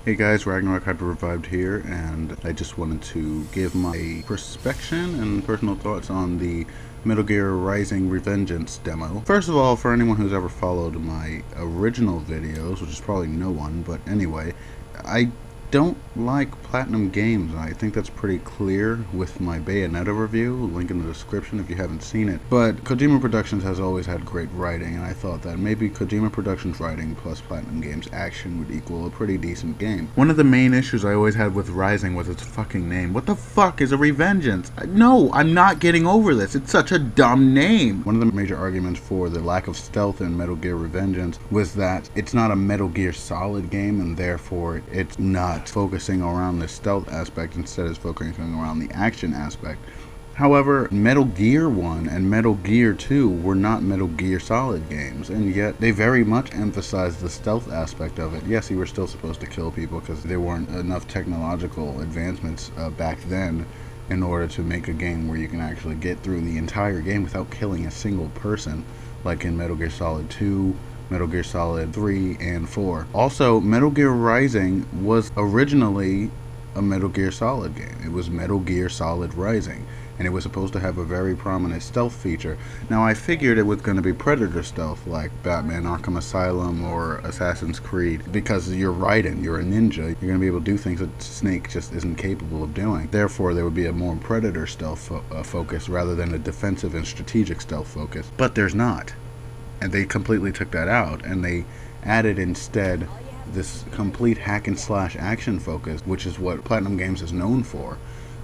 Hey guys, Ragnarok Hyper Revived here, and I just wanted to give my perspective and personal thoughts on the Metal Gear Rising Revengeance demo. First of all, for anyone who's ever followed my original videos, which is probably no one, but anyway, I don't like Platinum Games, and I think that's pretty clear with my Bayonetta review, link in the description if you haven't seen it. But Kojima Productions has always had great writing, and I thought that maybe Kojima Productions writing plus Platinum Games action would equal a pretty decent game. One of the main issues I always had with Rising was its fucking name. What the fuck is a Revengeance? No, I'm not getting over this. It's such a dumb name. One of the major arguments for the lack of stealth in Metal Gear Revengeance was that it's not a Metal Gear Solid game, and therefore it's not focusing around the stealth aspect, instead it's focusing around the action aspect. However, Metal Gear 1 and Metal Gear 2 were not Metal Gear Solid games, and yet they very much emphasized the stealth aspect of it. Yes, you were still supposed to kill people because there weren't enough technological advancements back then in order to make a game where you can actually get through the entire game without killing a single person, like in Metal Gear Solid 2, Metal Gear Solid 3, and 4. Also, Metal Gear Rising was originally a Metal Gear Solid game. It was Metal Gear Solid Rising, and it was supposed to have a very prominent stealth feature. Now, I figured it was going to be Predator stealth, like Batman Arkham Asylum or Assassin's Creed, because you're Raiden, you're a ninja, you're going to be able to do things that Snake just isn't capable of doing. Therefore, there would be a more Predator stealth focus rather than a defensive and strategic stealth focus. But there's not. And they completely took that out, and they added instead this complete hack and slash action focus, which is what Platinum Games is known for,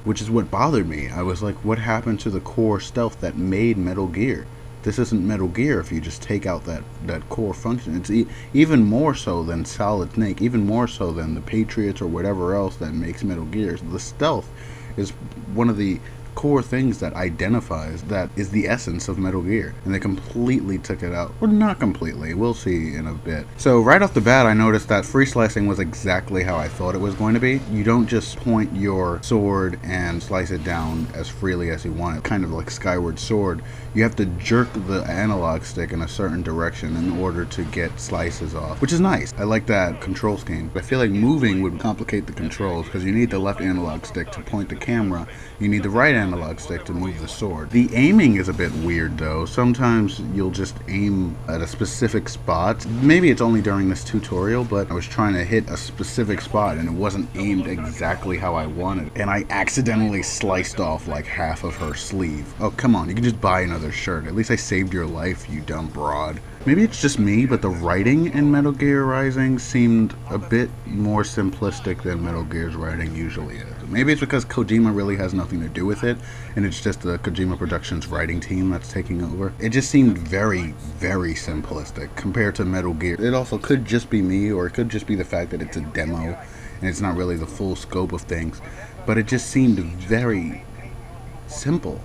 which is what bothered me. I was like, what happened to the core stealth that made Metal Gear? This isn't Metal Gear if you just take out that core function. It's even more so than Solid Snake, even more so than the Patriots or whatever else that makes Metal Gear. The stealth is one of the core things that identifies, that is the essence of Metal Gear, and they completely took it out. Or not completely, we'll see in a bit. So right off the bat, I noticed that free slicing was exactly how I thought it was going to be. You don't just point your sword and slice it down as freely as you want it, kind of like Skyward Sword. You have to jerk the analog stick in a certain direction in order to get slices off, which is nice. I like that control scheme. I feel like moving would complicate the controls, because you need the left analog stick to point the camera, you need the right analog stick to move the sword. The aiming is a bit weird though. Sometimes you'll just aim at a specific spot. Maybe it's only during this tutorial, but I was trying to hit a specific spot and it wasn't aimed exactly how I wanted, and I accidentally sliced off like half of her sleeve. Oh, come on, you can just buy another shirt. At least I saved your life, you dumb broad. Maybe it's just me, but the writing in Metal Gear Rising seemed a bit more simplistic than Metal Gear's writing usually is. Maybe it's because Kojima really has nothing to do with it, and it's just the Kojima Productions writing team that's taking over. It just seemed very, very simplistic compared to Metal Gear. It also could just be me, or it could just be the fact that it's a demo, and it's not really the full scope of things, but it just seemed very simple.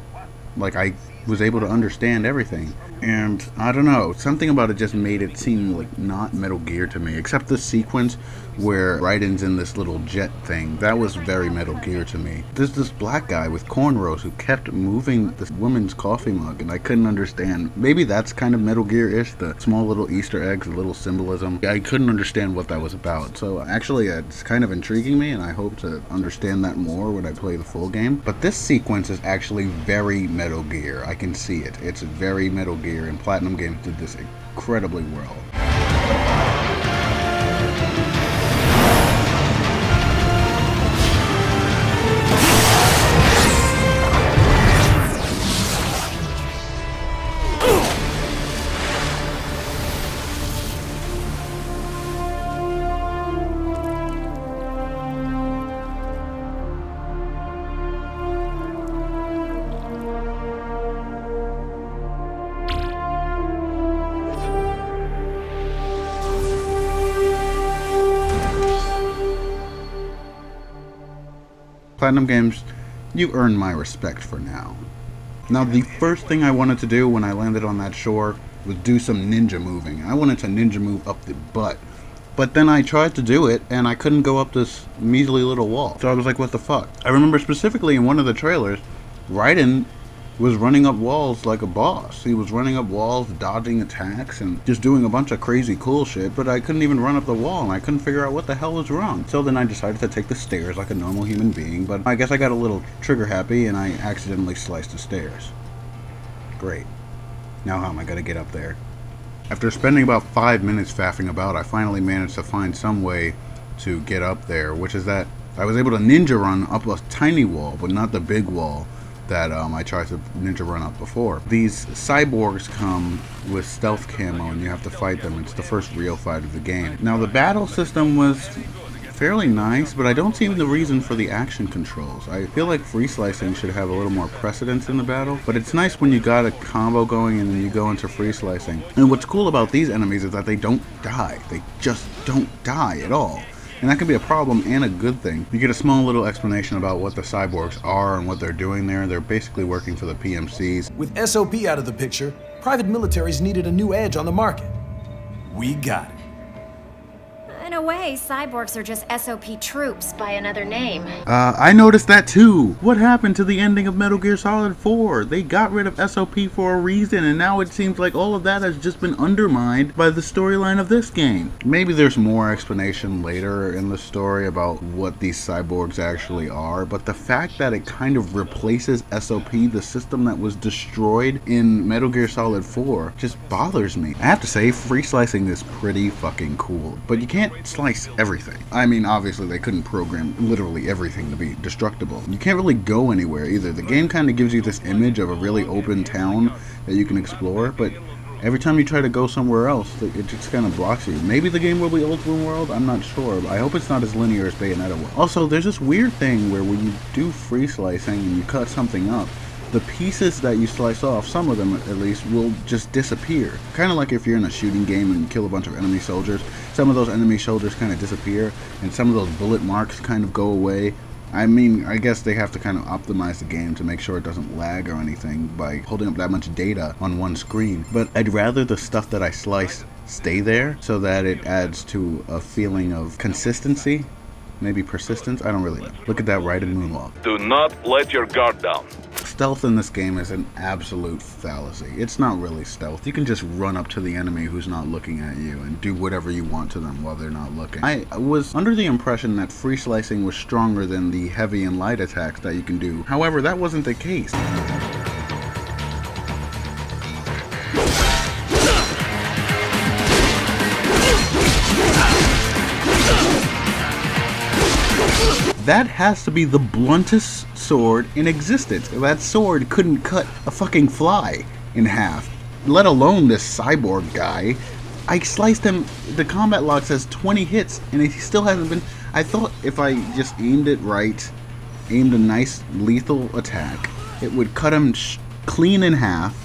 Like, I was able to understand everything. And I don't know, something about it just made it seem like not Metal Gear to me, except the sequence where Raiden's in this little jet thing. That was very Metal Gear to me. There's this black guy with cornrows who kept moving this woman's coffee mug, and I couldn't understand. Maybe that's kind of Metal Gear-ish, the small little Easter eggs, the little symbolism. I couldn't understand what that was about. So actually it's kind of intriguing me, and I hope to understand that more when I play the full game. But this sequence is actually very Metal Gear. I can see it. It's very Metal Gear. And Platinum Games did this incredibly well. Platinum Games, you earned my respect for now. Now, the first thing I wanted to do when I landed on that shore was do some ninja moving. I wanted to ninja move up the butt. But then I tried to do it, and I couldn't go up this measly little wall. So I was like, what the fuck? I remember specifically in one of the trailers, Raiden was running up walls like a boss. He was running up walls, dodging attacks, and just doing a bunch of crazy cool shit, but I couldn't even run up the wall, and I couldn't figure out what the hell was wrong. So then I decided to take the stairs like a normal human being, but I guess I got a little trigger happy, and I accidentally sliced the stairs. Great. Now how am I gonna get up there? After spending about 5 minutes faffing about, I finally managed to find some way to get up there, which is that I was able to ninja run up a tiny wall, but not the big wall that I tried to ninja run up before. These cyborgs come with stealth camo and you have to fight them. It's the first real fight of the game. Now the battle system was fairly nice, but I don't see the reason for the action controls. I feel like free slicing should have a little more precedence in the battle, but it's nice when you got a combo going and then you go into free slicing. And what's cool about these enemies is that they don't die. They just don't die at all. And that can be a problem and a good thing. You get a small little explanation about what the cyborgs are and what they're doing there. They're basically working for the PMCs. With SOP out of the picture, private militaries needed a new edge on the market. We got it. In a way, cyborgs are just SOP troops by another name. I noticed that too. What happened to the ending of Metal Gear Solid 4? They got rid of SOP for a reason, and now it seems like all of that has just been undermined by the storyline of this game. Maybe there's more explanation later in the story about what these cyborgs actually are, but the fact that it kind of replaces SOP, the system that was destroyed in Metal Gear Solid 4, just bothers me. I have to say, free slicing is pretty fucking cool, but you can't slice everything. I mean, obviously they couldn't program literally everything to be destructible. You can't really go anywhere either. The game kind of gives you this image of a really open town that you can explore, but every time you try to go somewhere else, it just kind of blocks you. Maybe the game will be open world, I'm not sure. I hope it's not as linear as Bayonetta was. Also, there's this weird thing where when you do free slicing and you cut something up, the pieces that you slice off, some of them at least, will just disappear. Kind of like if you're in a shooting game and you kill a bunch of enemy soldiers, some of those enemy soldiers kind of disappear, and some of those bullet marks kind of go away. I mean, I guess they have to kind of optimize the game to make sure it doesn't lag or anything by holding up that much data on one screen. But I'd rather the stuff that I slice stay there so that it adds to a feeling of consistency. Maybe persistence? I don't really know. Look at that Raiden moonwalk. Do not let your guard down. Stealth in this game is an absolute fallacy. It's not really stealth. You can just run up to the enemy who's not looking at you and do whatever you want to them while they're not looking. I was under the impression that free slicing was stronger than the heavy and light attacks that you can do. However, that wasn't the case. That has to be the bluntest sword in existence. That sword couldn't cut a fucking fly in half, let alone this cyborg guy. I sliced him. The combat log says 20 hits, and he still hasn't been. I thought if I just aimed it right, aimed a nice lethal attack, it would cut him clean in half,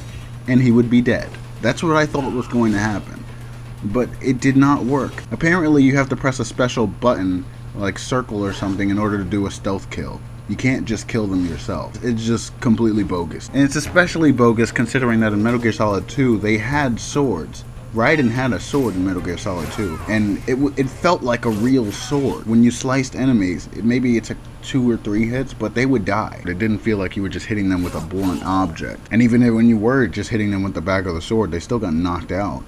and he would be dead. That's what I thought was going to happen. But it did not work. Apparently you have to press a special button, like circle or something, in order to do a stealth kill. You can't just kill them yourself. It's just completely bogus. And it's especially bogus considering that in Metal Gear Solid 2 they had swords. Raiden had a sword in Metal Gear Solid 2, and it felt like a real sword. When you sliced enemies, maybe it took 2 or 3 hits, but they would die. It didn't feel like you were just hitting them with a blunt object. And even when you were just hitting them with the back of the sword, they still got knocked out.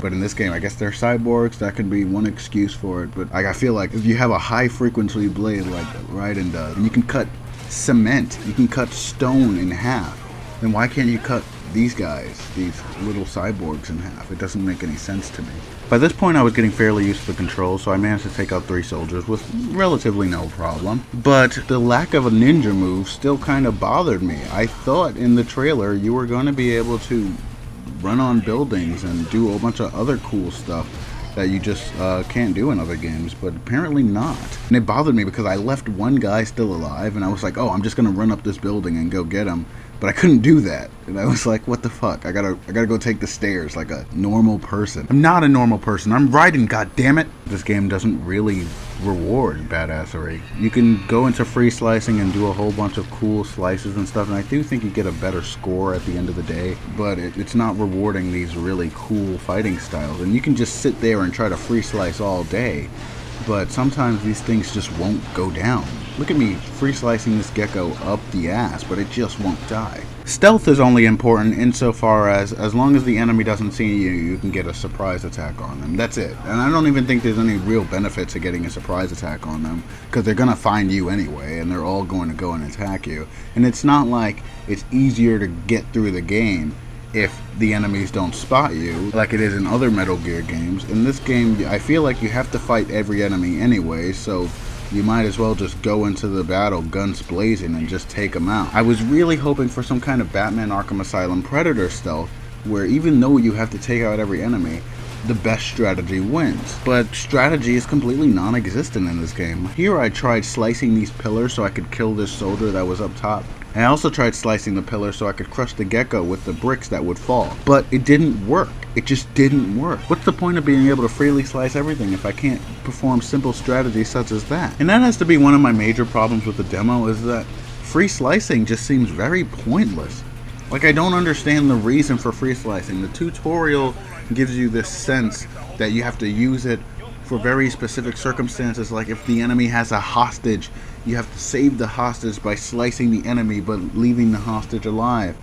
But in this game, I guess they're cyborgs. That could be one excuse for it. But I feel like if you have a high frequency blade like Raiden does, and you can cut cement, you can cut stone in half, then why can't you cut these guys, these little cyborgs, in half? It doesn't make any sense to me. By this point I was getting fairly used to the controls, so I managed to take out 3 soldiers with relatively no problem. But the lack of a ninja move still kind of bothered me. I thought in the trailer you were going to be able to run on buildings and do a bunch of other cool stuff that you just can't do in other games, but apparently not. And it bothered me because I left one guy still alive, and I was like, oh, I'm just gonna run up this building and go get him. But I couldn't do that, and I was like, what the fuck? I gotta go take the stairs like a normal person. I'm not a normal person. I'm Raiden, goddammit. This game doesn't really reward badassery. You can go into free slicing and do a whole bunch of cool slices and stuff, and I do think you get a better score at the end of the day, but it's not rewarding these really cool fighting styles. And you can just sit there and try to free slice all day, but sometimes these things just won't go down. Look at me free slicing this gecko up the ass, but it just won't die. Stealth is only important insofar as long as the enemy doesn't see you, you can get a surprise attack on them. That's it. And I don't even think there's any real benefit to getting a surprise attack on them, because they're going to find you anyway, and they're all going to go and attack you. And it's not like it's easier to get through the game if the enemies don't spot you, like it is in other Metal Gear games. In this game, I feel like you have to fight every enemy anyway, so you might as well just go into the battle guns blazing and just take them out. I was really hoping for some kind of Batman Arkham Asylum Predator stealth, where even though you have to take out every enemy, the best strategy wins. But strategy is completely non-existent in this game. Here I tried slicing these pillars so I could kill this soldier that was up top. I also tried slicing the pillar so I could crush the gecko with the bricks that would fall. But it didn't work. It just didn't work. What's the point of being able to freely slice everything if I can't perform simple strategies such as that? And that has to be one of my major problems with the demo, is that free slicing just seems very pointless. Like, I don't understand the reason for free slicing. The tutorial gives you this sense that you have to use it for very specific circumstances, like if the enemy has a hostage, you have to save the hostage by slicing the enemy but leaving the hostage alive.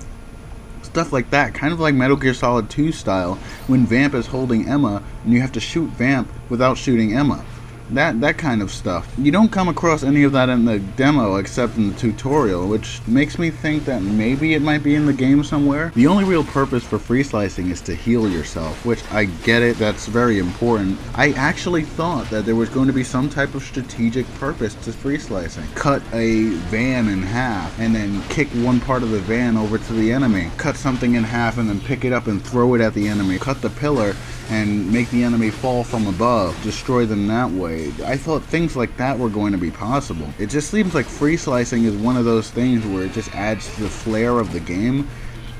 Stuff like that, kind of like Metal Gear Solid 2 style, when Vamp is holding Emma and you have to shoot Vamp without shooting Emma. That kind of stuff. You don't come across any of that in the demo except in the tutorial, which makes me think that maybe it might be in the game somewhere. The only real purpose for free slicing is to heal yourself, which I get it, that's very important. I actually thought that there was going to be some type of strategic purpose to free slicing. Cut a van in half and then kick one part of the van over to the enemy. Cut something in half and then pick it up and throw it at the enemy. Cut the pillar and make the enemy fall from above, destroy them that way. I thought things like that were going to be possible. It just seems like free slicing is one of those things where it just adds to the flair of the game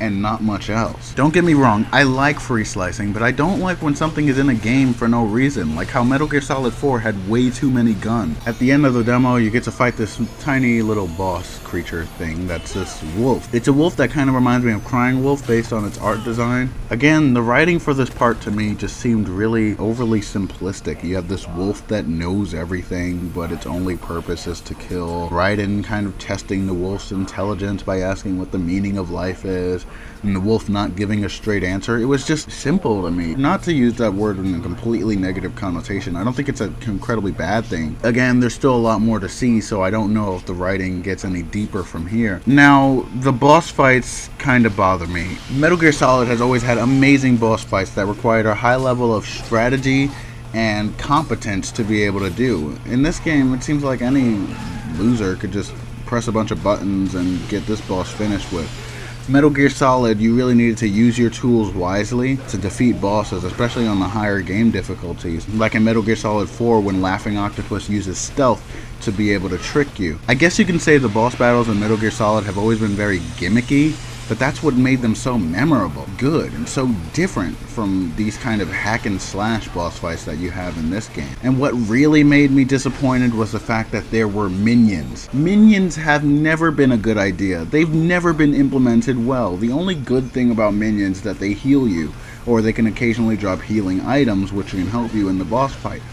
and not much else. Don't get me wrong, I like free slicing, but I don't like when something is in a game for no reason, like how Metal Gear Solid 4 had way too many guns. At the end of the demo, you get to fight this tiny little boss creature thing that's this wolf. It's a wolf that kind of reminds me of Crying Wolf based on its art design. Again, the writing for this part to me just seemed really overly simplistic. You have this wolf that knows everything, but its only purpose is to kill. Raiden kind of testing the wolf's intelligence by asking what the meaning of life is, and the wolf not giving a straight answer. It was just simple to me. Not to use that word in a completely negative connotation, I don't think it's an incredibly bad thing. Again, there's still a lot more to see, so I don't know if the writing gets any deeper from here. Now, the boss fights kind of bother me. Metal Gear Solid has always had amazing boss fights that required a high level of strategy and competence to be able to do. In this game, it seems like any loser could just press a bunch of buttons and get this boss finished with. Metal Gear Solid, you really needed to use your tools wisely to defeat bosses, especially on the higher game difficulties. Like in Metal Gear Solid 4 when Laughing Octopus uses stealth to be able to trick you. I guess you can say the boss battles in Metal Gear Solid have always been very gimmicky, but that's what made them so memorable, good, and so different from these kind of hack and slash boss fights that you have in this game. And what really made me disappointed was the fact that there were minions. Minions have never been a good idea. They've never been implemented well. The only good thing about minions is that they heal you, or they can occasionally drop healing items which can help you in the boss fight.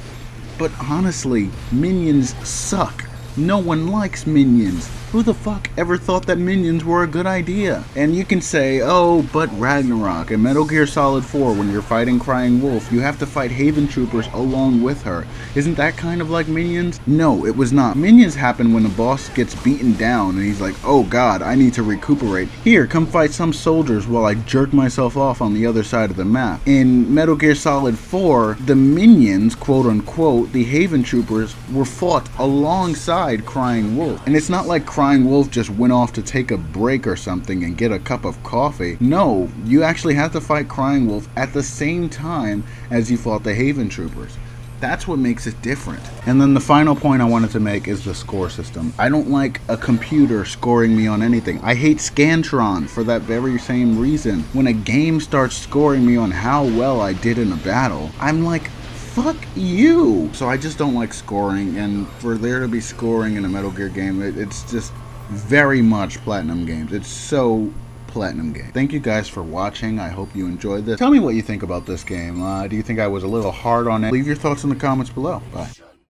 But honestly, minions suck. No one likes minions. Who the fuck ever thought that minions were a good idea? And you can say, oh, but Ragnarok and Metal Gear Solid 4, when you're fighting Crying Wolf, you have to fight Haven Troopers along with her. Isn't that kind of like minions? No, it was not. Minions happen when the boss gets beaten down and he's like, oh god, I need to recuperate. Here, come fight some soldiers while I jerk myself off on the other side of the map. In Metal Gear Solid 4, the minions, quote unquote, the Haven Troopers, were fought alongside Crying Wolf. And it's not like Crying Wolf just went off to take a break or something and get a cup of coffee. No, you actually have to fight Crying Wolf at the same time as you fought the Haven Troopers. That's what makes it different. And then the final point I wanted to make is the score system. I don't like a computer scoring me on anything. I hate Scantron for that very same reason. When a game starts scoring me on how well I did in a battle, I'm like, fuck you. So I just don't like scoring, and for there to be scoring in a Metal Gear game, it's just very much Platinum Games. It's so Platinum Game. Thank you guys for watching. I hope you enjoyed this. Tell me what you think about this game. Do you think I was a little hard on it? Leave your thoughts in the comments below. Bye.